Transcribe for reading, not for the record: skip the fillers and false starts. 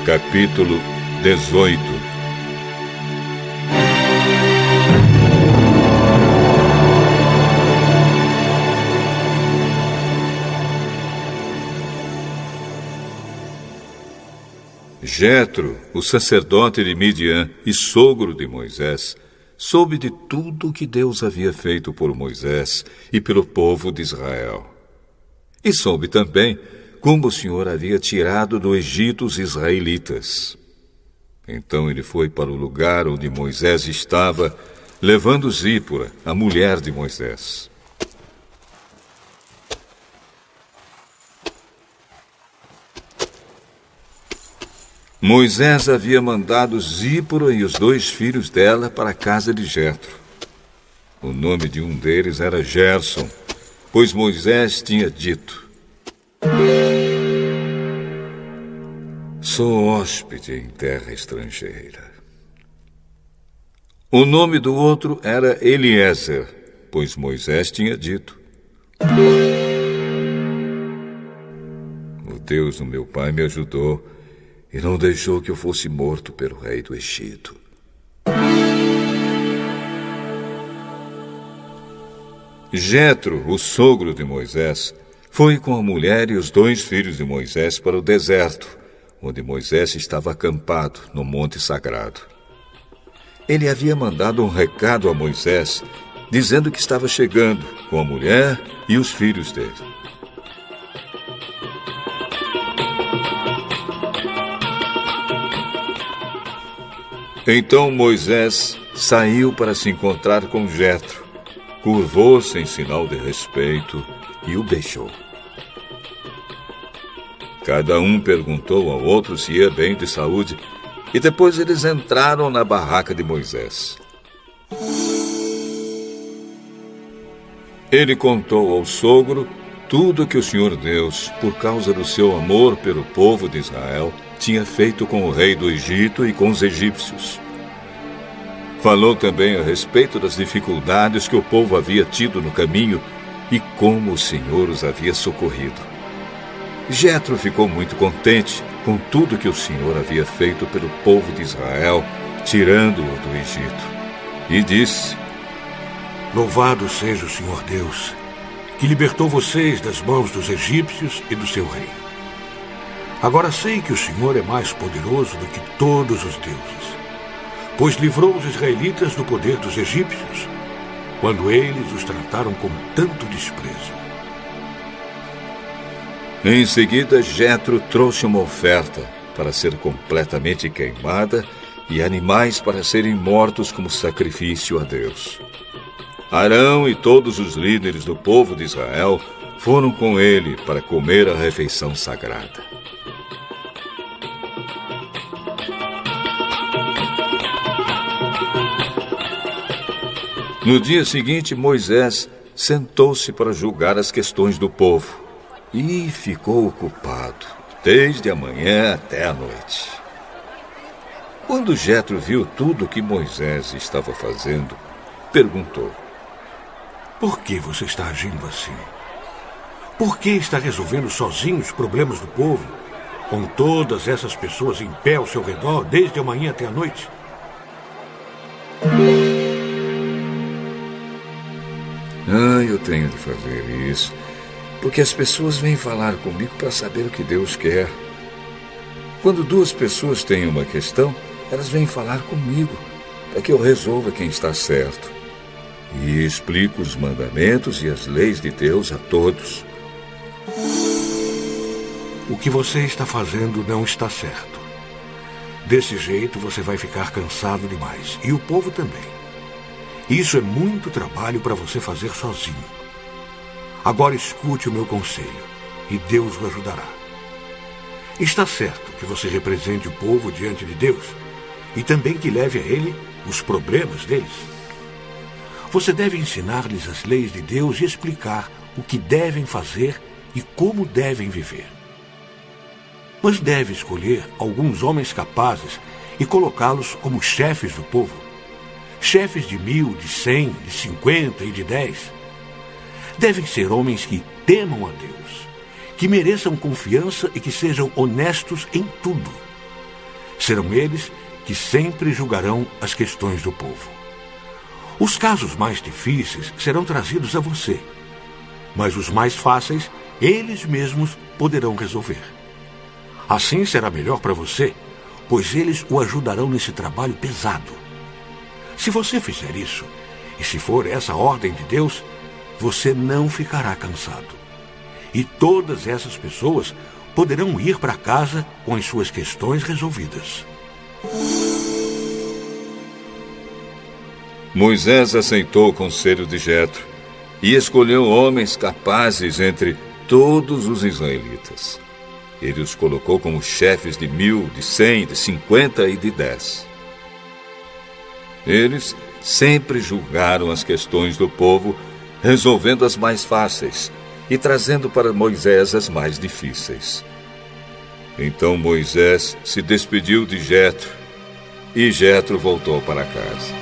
Capítulo 18. Jetro, o sacerdote de Midian e sogro de Moisés, soube de tudo o que Deus havia feito por Moisés e pelo povo de Israel. E soube também como o Senhor havia tirado do Egito os israelitas. Então ele foi para o lugar onde Moisés estava, levando Zípora, a mulher de Moisés. Moisés havia mandado Zípora e os 2 filhos dela para a casa de Jetro. O nome de um deles era Gerson, pois Moisés tinha dito: sou hóspede em terra estrangeira. O nome do outro era Eliezer, pois Moisés tinha dito: o Deus do meu pai me ajudou e não deixou que eu fosse morto pelo rei do Egito. Jetro, o sogro de Moisés, foi com a mulher e os 2 filhos de Moisés para o deserto, onde Moisés estava acampado no monte sagrado. Ele havia mandado um recado a Moisés, dizendo que estava chegando com a mulher e os filhos dele. Então Moisés saiu para se encontrar com Jetro, curvou-se em sinal de respeito e o beijou. Cada um perguntou ao outro se ia bem de saúde, e depois eles entraram na barraca de Moisés. Ele contou ao sogro tudo que o Senhor Deus, por causa do seu amor pelo povo de Israel, tinha feito com o rei do Egito e com os egípcios. Falou também a respeito das dificuldades que o povo havia tido no caminho e como o Senhor os havia socorrido. Jetro ficou muito contente com tudo que o Senhor havia feito pelo povo de Israel, tirando-o do Egito. E disse: louvado seja o Senhor Deus, que libertou vocês das mãos dos egípcios e do seu rei. Agora sei que o Senhor é mais poderoso do que todos os deuses, pois livrou os israelitas do poder dos egípcios, quando eles os trataram com tanto desprezo. Em seguida, Jetro trouxe uma oferta para ser completamente queimada e animais para serem mortos como sacrifício a Deus. Arão e todos os líderes do povo de Israel foram com ele para comer a refeição sagrada. No dia seguinte, Moisés sentou-se para julgar as questões do povo e ficou ocupado, desde a manhã até a noite. Quando Jetro viu tudo o que Moisés estava fazendo, perguntou: por que você está agindo assim? Por que está resolvendo sozinho os problemas do povo, com todas essas pessoas em pé ao seu redor, desde a manhã até a noite? Eu tenho de fazer isso, porque as pessoas vêm falar comigo para saber o que Deus quer. Quando 2 pessoas têm uma questão, elas vêm falar comigo, para que eu resolva quem está certo. E explico os mandamentos e as leis de Deus a todos. O que você está fazendo não está certo. Desse jeito você vai ficar cansado demais, e o povo também. Isso é muito trabalho para você fazer sozinho. Agora escute o meu conselho, e Deus o ajudará. Está certo que você represente o povo diante de Deus, e também que leve a ele os problemas deles. Você deve ensinar-lhes as leis de Deus e explicar o que devem fazer e como devem viver. Mas deve escolher alguns homens capazes e colocá-los como chefes do povo. Chefes de 1.000, de 100, de 50 e de 10. Devem ser homens que temam a Deus, que mereçam confiança e que sejam honestos em tudo. Serão eles que sempre julgarão as questões do povo. Os casos mais difíceis serão trazidos a você, mas os mais fáceis, eles mesmos poderão resolver. Assim será melhor para você, pois eles o ajudarão nesse trabalho pesado. Se você fizer isso, e se for essa a ordem de Deus, você não ficará cansado. E todas essas pessoas poderão ir para casa com as suas questões resolvidas. Moisés aceitou o conselho de Jetro e escolheu homens capazes entre todos os israelitas. Ele os colocou como chefes de 1.000, de 100, de 50 e de 10. Eles sempre julgaram as questões do povo, resolvendo as mais fáceis e trazendo para Moisés as mais difíceis. Então Moisés se despediu de Jetro e Jetro voltou para casa.